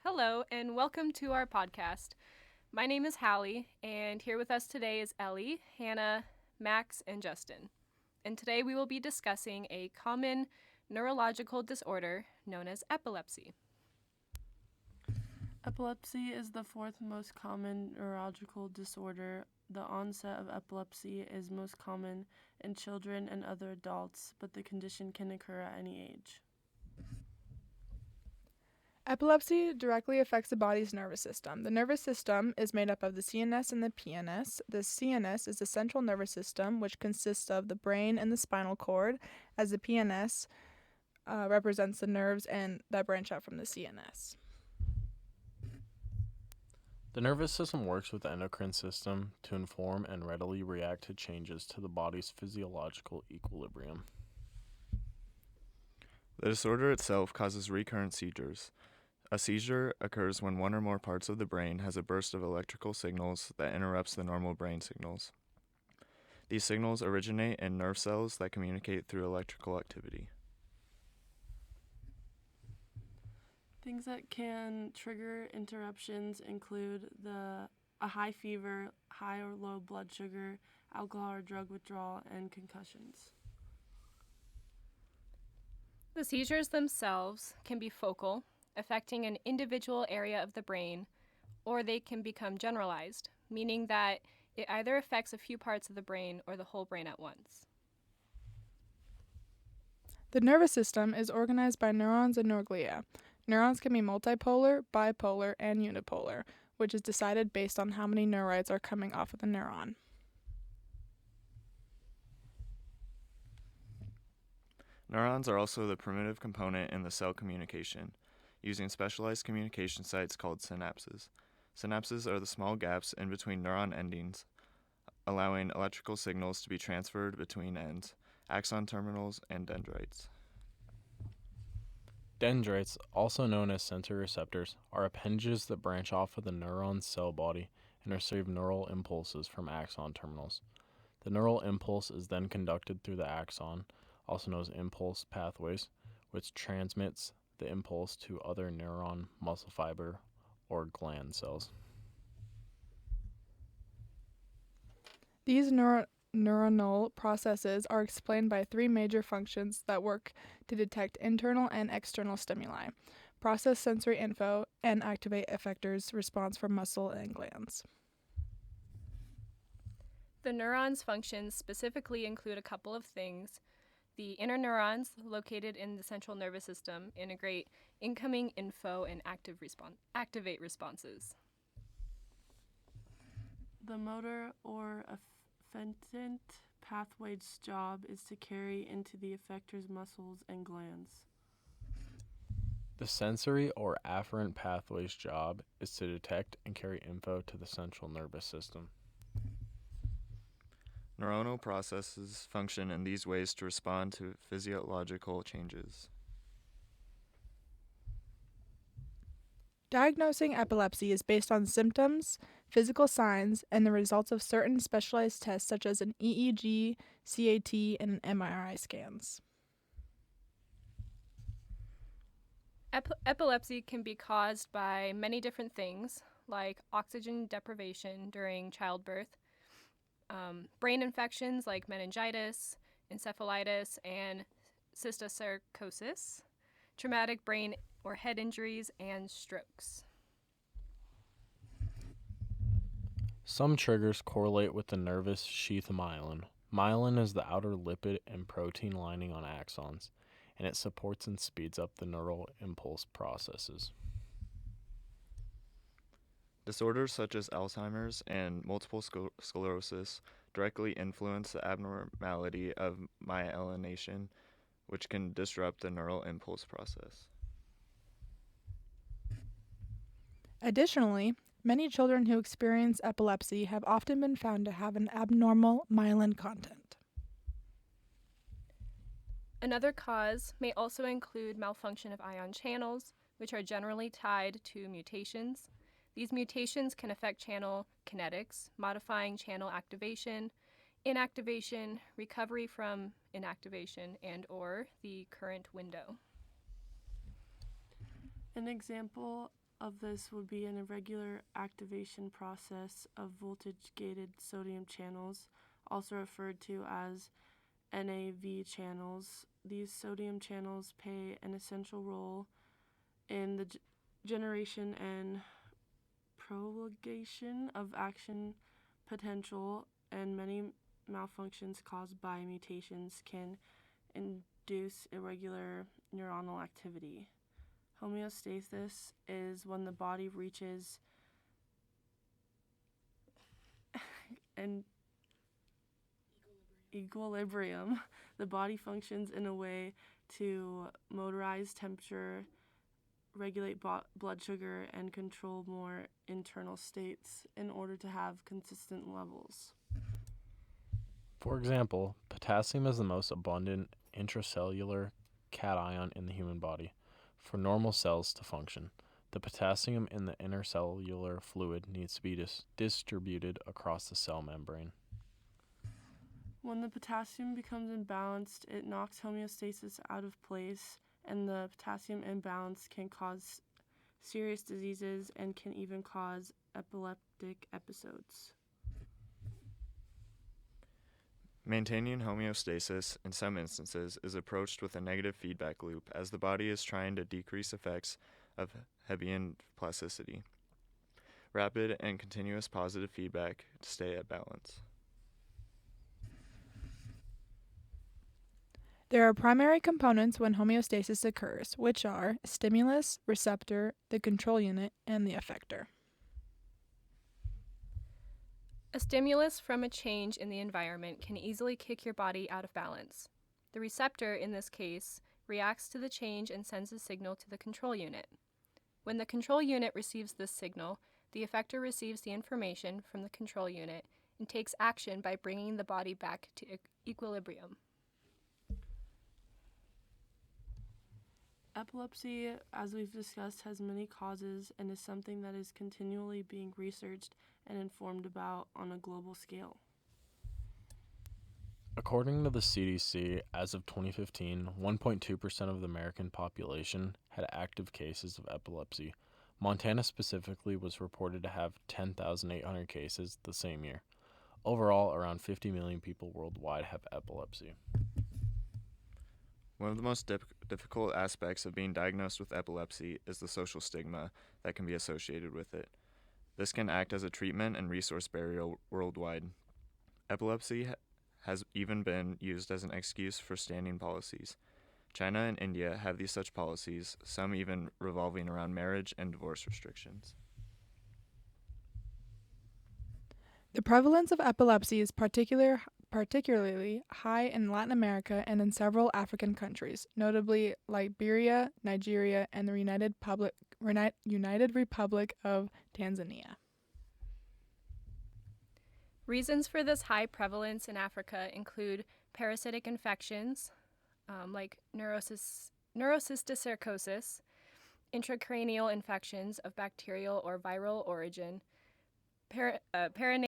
Hello, and welcome to our podcast. My name is Hallie, and here with us today is Ellie, Hannah, Max, and Justin. And today we will be discussing a common neurological disorder known as epilepsy. Epilepsy is the fourth most common neurological disorder. The onset of epilepsy is most common in children and other adults, but the condition can occur at any age. Epilepsy directly affects the body's nervous system. The nervous system is made up of the CNS and the PNS. The CNS is the central nervous system, which consists of the brain and the spinal cord, as the PNS represents the nerves and that branch out from the CNS. The nervous system works with the endocrine system to inform and readily react to changes to the body's physiological equilibrium. The disorder itself causes recurrent seizures. A seizure occurs when one or more parts of the brain has a burst of electrical signals that interrupts the normal brain signals. These signals originate in nerve cells that communicate through electrical activity. Things that can trigger interruptions include a high fever, high or low blood sugar, alcohol or drug withdrawal, and concussions. The seizures themselves can be focal, affecting an individual area of the brain, or they can become generalized, meaning that it either affects a few parts of the brain or the whole brain at once. The nervous system is organized by neurons and neuroglia. Neurons can be multipolar, bipolar, and unipolar, which is decided based on how many neurites are coming off of the neuron. Neurons are also the primitive component in the cell communication, using specialized communication sites called synapses. Synapses are the small gaps in between neuron endings, allowing electrical signals to be transferred between ends, axon terminals, and dendrites. Dendrites, also known as sensory receptors, are appendages that branch off of the neuron's cell body and receive neural impulses from axon terminals. The neural impulse is then conducted through the axon, also known as impulse pathways, which transmits the impulse to other neuron, muscle fiber, or gland cells. These neuronal processes are explained by three major functions that work to detect internal and external stimuli, process sensory info, and activate effectors response from muscle and glands. The neurons' functions specifically include a couple of things. The interneurons, located in the central nervous system, integrate incoming info and activate responses. The motor or afferent pathway's job is to carry into the effector's muscles and glands. The sensory or afferent pathway's job is to detect and carry info to the central nervous system. Neuronal processes function in these ways to respond to physiological changes. Diagnosing epilepsy is based on symptoms, physical signs, and the results of certain specialized tests such as an EEG, CAT, and MRI scans. Epilepsy can be caused by many different things, like oxygen deprivation during childbirth, brain infections like meningitis, encephalitis, and cysticercosis, traumatic brain or head injuries, and strokes. Some triggers correlate with the nervous sheath myelin. Myelin is the outer lipid and protein lining on axons, and it supports and speeds up the neural impulse processes. Disorders such as Alzheimer's and multiple sclerosis directly influence the abnormality of myelination, which can disrupt the neural impulse process. Additionally, many children who experience epilepsy have often been found to have an abnormal myelin content. Another cause may also include malfunction of ion channels, which are generally tied to mutations. These mutations can affect channel kinetics, modifying channel activation, inactivation, recovery from inactivation, and/or the current window. An example of this would be an irregular activation process of voltage-gated sodium channels, also referred to as NAV channels. These sodium channels play an essential role in the generation and prolongation of action potential, and many malfunctions caused by mutations can induce irregular neuronal activity. Homeostasis is when the body reaches an equilibrium. The body functions in a way to motorize temperature, regulate blood sugar, and control more internal states in order to have consistent levels. For example, potassium is the most abundant intracellular cation in the human body. For normal cells to function, the potassium in the intercellular fluid needs to be distributed across the cell membrane. When the potassium becomes imbalanced, it knocks homeostasis out of place, and the potassium imbalance can cause serious diseases and can even cause epileptic episodes. Maintaining homeostasis, in some instances, is approached with a negative feedback loop as the body is trying to decrease effects of Hebbian plasticity. Rapid and continuous positive feedback to stay at balance. There are primary components when homeostasis occurs, which are stimulus, receptor, the control unit, and the effector. A stimulus from a change in the environment can easily kick your body out of balance. The receptor, in this case, reacts to the change and sends a signal to the control unit. When the control unit receives this signal, the effector receives the information from the control unit and takes action by bringing the body back to equilibrium. Epilepsy, as we've discussed, has many causes and is something that is continually being researched and informed about on a global scale. According to the CDC, as of 2015, 1.2% of the American population had active cases of epilepsy. Montana specifically was reported to have 10,800 cases the same year. Overall, around 50 million people worldwide have epilepsy. One of the most difficult aspects of being diagnosed with epilepsy is the social stigma that can be associated with it. This can act as a treatment and resource barrier worldwide. Epilepsy has even been used as an excuse for standing policies. China and India have these such policies, some even revolving around marriage and divorce restrictions. The prevalence of epilepsy is particularly high in Latin America and in several African countries, notably Liberia, Nigeria, and the United Republic of Tanzania. Reasons for this high prevalence in Africa include parasitic infections, like neurocysticercosis, intracranial infections of bacterial or viral origin, perinatal